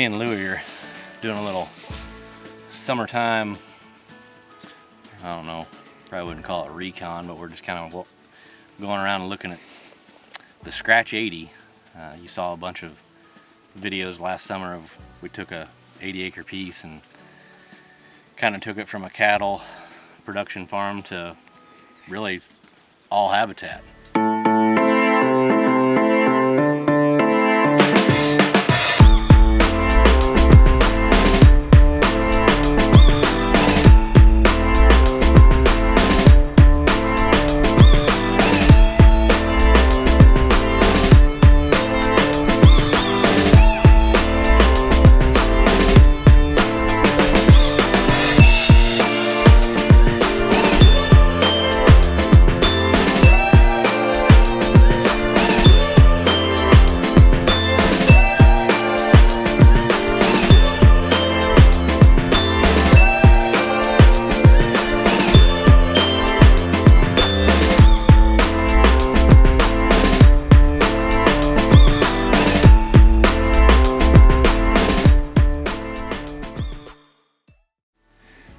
me and Louie are doing a little summertime, I don't know, probably wouldn't call it recon, but we're just kind of going around and looking at the Scratch 80. You saw a bunch of videos last summer of, we took a 80-acre piece and kind of took it from a cattle production farm to really all habitat.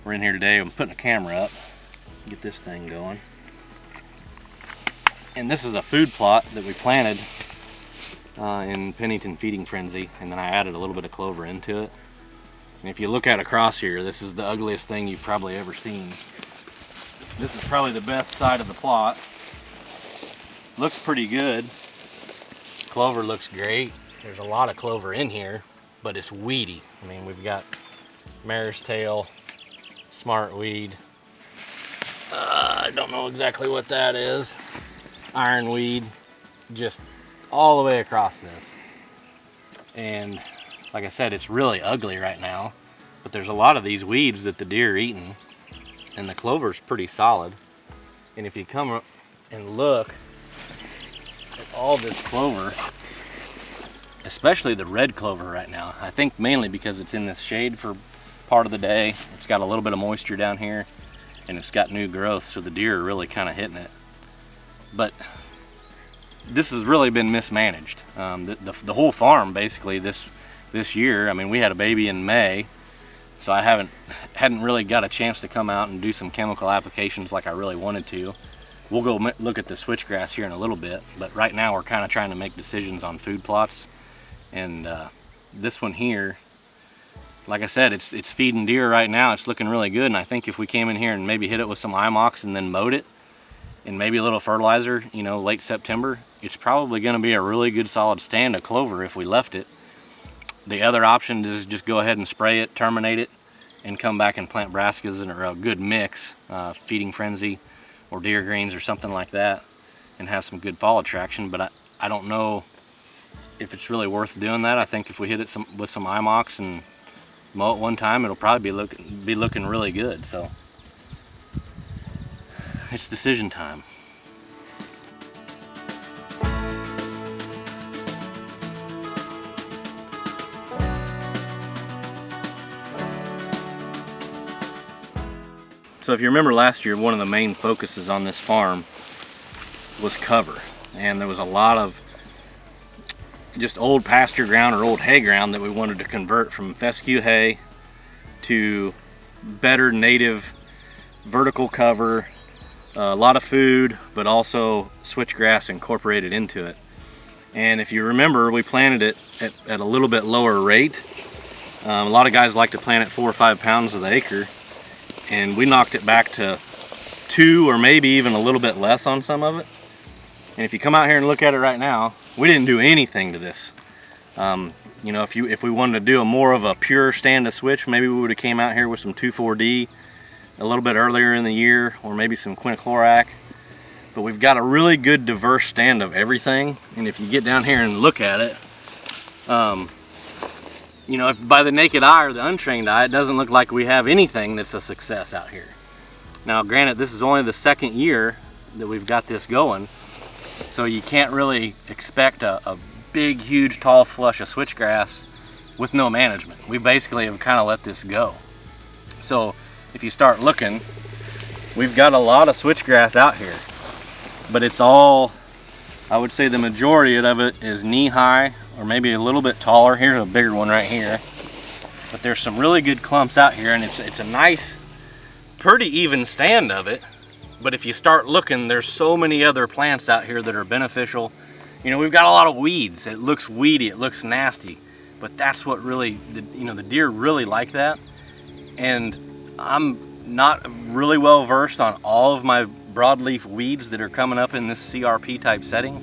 We're in here today, I'm putting a camera up, get this thing going. And this is a food plot that we planted in Pennington Feeding Frenzy, and then I added a little bit of clover into it. And if you look at across here, this is the ugliest thing you've probably ever seen. This is probably the best side of the plot. Looks pretty good. Clover looks great. There's a lot of clover in here, but it's weedy. I mean, we've got mare's tail, smartweed, I don't know exactly what that is, ironweed, just all the way across this. And like I said, it's really ugly right now, but there's a lot of these weeds that the deer are eating, and the clover's pretty solid. And if you come up and look at all this clover, especially the red clover right now, I think mainly because it's in this shade for part of the day, it's got a little bit of moisture down here and it's got new growth, so the deer are really kind of hitting it. But this has really been mismanaged. The whole farm basically this year, I mean, we had a baby in May, so I hadn't really got a chance to come out and do some chemical applications like I really wanted to. We'll go look at the switchgrass here in a little bit, but right now we're kind of trying to make decisions on food plots. And this one here, like I said, it's feeding deer right now. It's looking really good, and I think if we came in here and maybe hit it with some IMOX and then mowed it, and maybe a little fertilizer, you know, late September, it's probably going to be a really good solid stand of clover if we left it. The other option is just go ahead and spray it, terminate it, and come back and plant brassicas in a good mix, Feeding Frenzy or deer greens or something like that, and have some good fall attraction. But I don't know if it's really worth doing that. I think if we hit it with some IMOX and mow it one time, it'll probably be looking really good. So it's decision time. So if you remember last year, one of the main focuses on this farm was cover, and there was a lot of just old pasture ground or old hay ground that we wanted to convert from fescue hay to better native vertical cover, a lot of food, but also switchgrass incorporated into it. And if you remember, we planted it at a little bit lower rate. A lot of guys like to plant it 4 or 5 pounds of the acre, and we knocked it back to 2 or maybe even a little bit less on some of it. And if you come out here and look at it right now, we didn't do anything to this. You know, if we wanted to do a more of a pure stand of switch, maybe we would have came out here with some 2,4-D a little bit earlier in the year, or maybe some quinaclorac. But we've got a really good diverse stand of everything. And if you get down here and look at it, you know, if by the naked eye or the untrained eye, it doesn't look like we have anything that's a success out here. Now, granted, this is only the second year that we've got this going, so you can't really expect a big, huge, tall flush of switchgrass with no management. We basically have kind of let this go. So if you start looking, we've got a lot of switchgrass out here, but it's all, I would say the majority of it is knee high or maybe a little bit taller. Here's a bigger one right here. But there's some really good clumps out here, and it's a nice, pretty even stand of it. But if you start looking, there's so many other plants out here that are beneficial. You know, we've got a lot of weeds. It looks weedy, it looks nasty, but that's what really, the deer really like that. And I'm not really well versed on all of my broadleaf weeds that are coming up in this CRP type setting,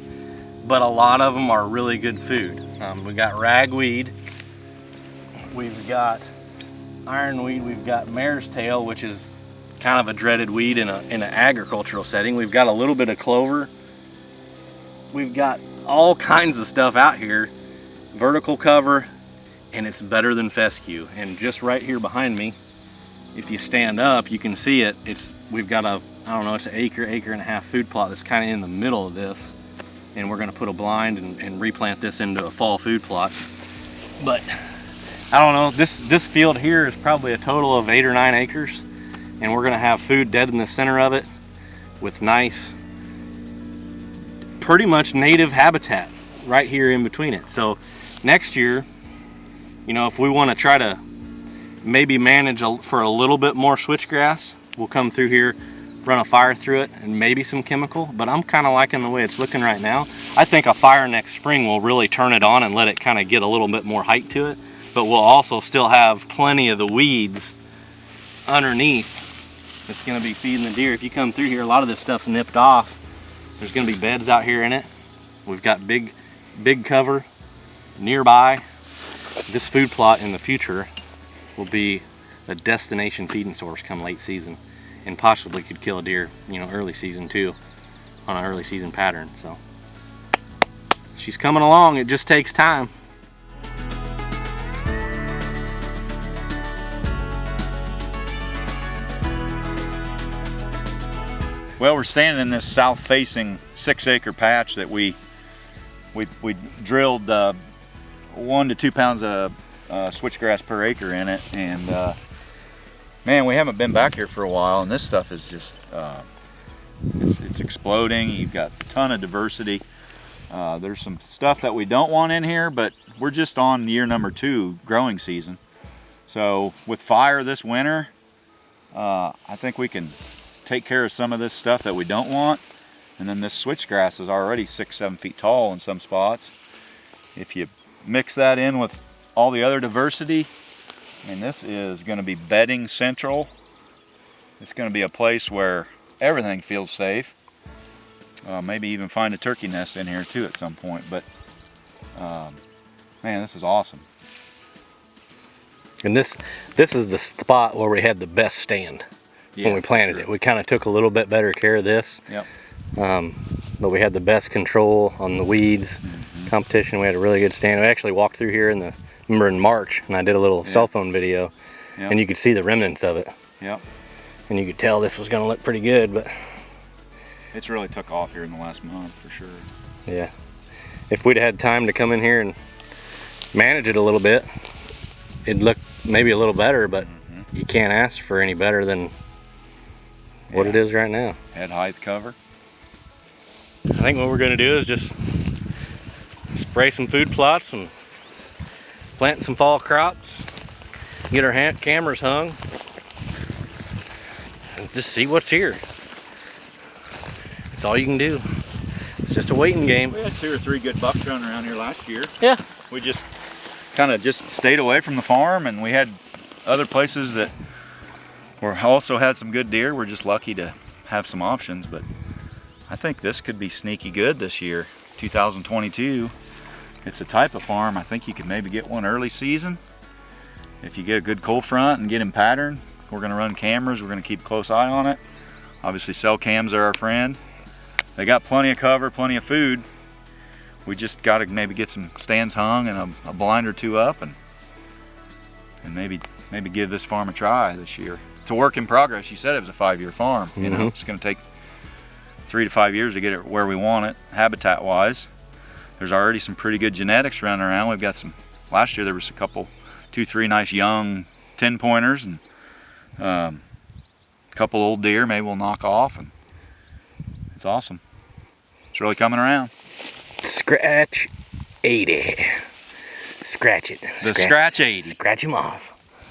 but a lot of them are really good food. We got ragweed, we've got ironweed, we've got mare's tail, which is kind of a dreaded weed in an agricultural setting. We've got a little bit of clover. We've got all kinds of stuff out here, vertical cover, and it's better than fescue. And just right here behind me, if you stand up, you can see it. We've got I don't know, it's an acre and a half food plot that's kind of in the middle of this. And we're gonna put a blind and replant this into a fall food plot. But I don't know, this field here is probably a total of 8 or 9 acres. And we're gonna have food dead in the center of it with nice, pretty much native habitat right here in between it. So next year, you know, if we want to try to maybe manage for a little bit more switchgrass, we'll come through here, run a fire through it, and maybe some chemical. But I'm kind of liking the way it's looking right now. I think a fire next spring will really turn it on and let it kind of get a little bit more height to it. But we'll also still have plenty of the weeds underneath that's going to be feeding the deer. If you come through here, a lot of this stuff's nipped off. There's going to be beds out here in it. We've got big cover nearby. This food plot in the future will be a destination feeding source come late season, and possibly could kill a deer, you know, early season too, on an early season pattern. So she's coming along. It just takes time. Well, we're standing in this south-facing 6-acre patch that we drilled 1 to 2 pounds of switchgrass per acre in it, and man, we haven't been back here for a while, and this stuff is just it's exploding. You've got a ton of diversity. There's some stuff that we don't want in here, but we're just on year number 2 growing season. So with fire this winter, I think we can take care of some of this stuff that we don't want. And then this switchgrass is already 6-7 feet tall in some spots. If you mix that in with all the other diversity, I mean, this is going to be bedding central. It's going to be a place where everything feels safe. Maybe even find a turkey nest in here too at some point. But man, this is awesome. And this is the spot where we had the best stand. When we planted it. We kind of took a little bit better care of this. Yep. But we had the best control on the weeds. Competition. We had a really good stand. We actually walked through here in March, and I did a little cell phone video, and you could see the remnants of it. Yep. And you could tell this was going to look pretty good, but it's really took off here in the last month for sure. Yeah. If we'd had time to come in here and manage it a little bit, it'd look maybe a little better, but you can't ask for any better than what it is right now. Head height cover. I think what we're going to do is just spray some food plots and plant some fall crops, get our cameras hung, and just see what's here. That's all you can do. It's just a waiting game. We had 2 or 3 good bucks running around here last year. Yeah. We just kind of stayed away from the farm, and we had other places that also had some good deer. We're just lucky to have some options, but I think this could be sneaky good this year, 2022. It's a type of farm, I think you could maybe get one early season. If you get a good cold front and get in pattern, we're gonna run cameras, we're gonna keep a close eye on it. Obviously cell cams are our friend. They got plenty of cover, plenty of food. We just gotta maybe get some stands hung and a blind or 2 up, and maybe give this farm a try this year. It's a work in progress. You said it was a 5-year farm. You know, it's going to take 3 to 5 years to get it where we want it, habitat-wise. There's already some pretty good genetics running around. We've got some. Last year there was a couple, 2, 3 nice young 10-pointers, and a couple old deer. Maybe we'll knock off, and it's awesome. It's really coming around. Scratch 80. Scratch it. The Scratch 80. Scratch him off.